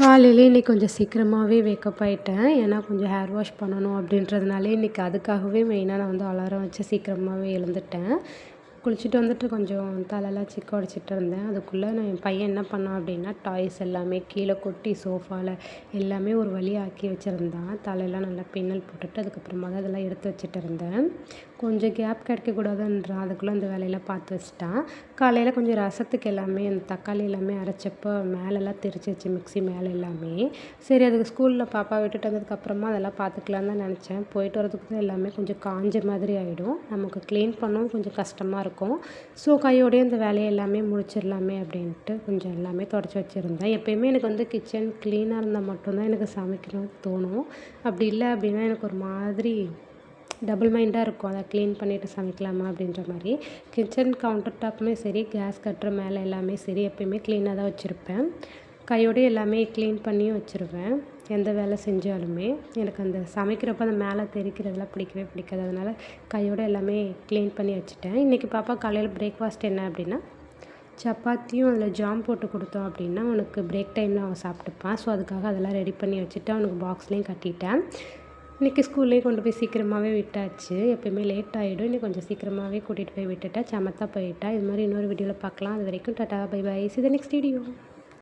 காலையிலே இன்றைக்கி கொஞ்சம் சீக்கிரமாகவே வேக்கப் ஆகிட்டேன். ஏன்னா கொஞ்சம் ஹேர் வாஷ் பண்ணணும் அப்படின்றதுனாலே இன்றைக்கி அதுக்காகவே மெயினாக நான் வந்து அலாரம் வச்சு சீக்கிரமாகவே எழுந்துட்டேன். குளிச்சுட்டு வந்துட்டு கொஞ்சம் தலைலாம் சிக்க உடச்சிட்டு இருந்தேன். அதுக்குள்ளே என் பையன் என்ன பண்ணான் அப்படின்னா, டாய்ஸ் எல்லாமே கீழே கொட்டி சோஃபாவில் எல்லாமே ஒரு வழி ஆக்கி வச்சுருந்தான். தலையெல்லாம் நல்லா பின்னல் போட்டுட்டு அதுக்கப்புறமா தான் அதெல்லாம் எடுத்து வச்சுட்டு இருந்தேன். கொஞ்சம் கேப் கிடைக்கக்கூடாதுன்றான். அதுக்குள்ளே அந்த வேலையெல்லாம் பார்த்து வச்சுட்டான். காலையில் கொஞ்சம் ரசத்துக்கு எல்லாமே அந்த தக்காளி எல்லாமே அரைச்சப்போ மேலெல்லாம் தெரிச்சிருச்சு, மிக்ஸி மேலே எல்லாமே. சரி அதுக்கு ஸ்கூலில் பாப்பா விட்டுட்டு வந்ததுக்கப்புறமா அதெல்லாம் பார்த்துக்கலான்னு தான் நினச்சேன். போயிட்டு வரதுக்கு எல்லாமே கொஞ்சம் காஞ்ச மாதிரி ஆகிடும். நமக்கு க்ளீன் பண்ணவும் கொஞ்சம் கஷ்டமாக இருக்கும். ஸோ கையோடயே அந்த வேலையை எல்லாமே முடிச்சிடலாமே அப்படின்ட்டு கொஞ்சம் எல்லாமே தொடச்சி வச்சுருந்தேன். எப்பயுமே எனக்கு வந்து கிச்சன் க்ளீனாக இருந்தால் மட்டும்தான் எனக்கு சமைக்கணும்னு தோணும். அப்படி இல்லை அப்படின்னா எனக்கு ஒரு மாதிரி டபுள் மைண்டாக இருக்கும். அதை க்ளீன் பண்ணிவிட்டு சமைக்கலாமா அப்படின்ற மாதிரி. கிச்சன் கவுண்டர் டாப்புமே சரி, கேஸ் கட்டுற மேலே எல்லாமே சரி, எப்பயுமே க்ளீனாக தான் வச்சுருப்பேன். கையோடய எல்லாமே க்ளீன் பண்ணியும் வச்சுருவேன். எந்த வேலை செஞ்சாலுமே எனக்கு அந்த சமைக்கிறப்போ அந்த மேலே தெறிக்கிறதெல்லாம் பிடிக்கவே பிடிக்காது. அதனால் கையோடு எல்லாமே க்ளீன் பண்ணி வச்சுட்டேன். இன்றைக்கி பாப்பா காலையில் பிரேக்ஃபாஸ்ட் என்ன அப்படின்னா, சப்பாத்தியும் அதில் ஜாம் போட்டு கொடுத்தோம் அப்படின்னா அவனுக்கு பிரேக் டைமில் அவன் சாப்பிட்டுப்பான். ஸோ அதுக்காக அதெல்லாம் ரெடி பண்ணி வச்சுட்டு அவனுக்கு பாக்ஸ்லேயும் கட்டிட்டேன். இன்றைக்கி ஸ்கூல்லேயே கொண்டு போய் சீக்கிரமாகவே விட்டாச்சு. எப்போயுமே லேட் ஆகிடும். இன்னைக்கு கொஞ்சம் சீக்கிரமாகவே கூட்டிகிட்டு போய் விட்டுட்டேன். சமத்தா போயிட்டா. இது மாதிரி இன்னொரு வீடியோவில் பார்க்கலாம். அது வரைக்கும் tata bye bye. See the next video.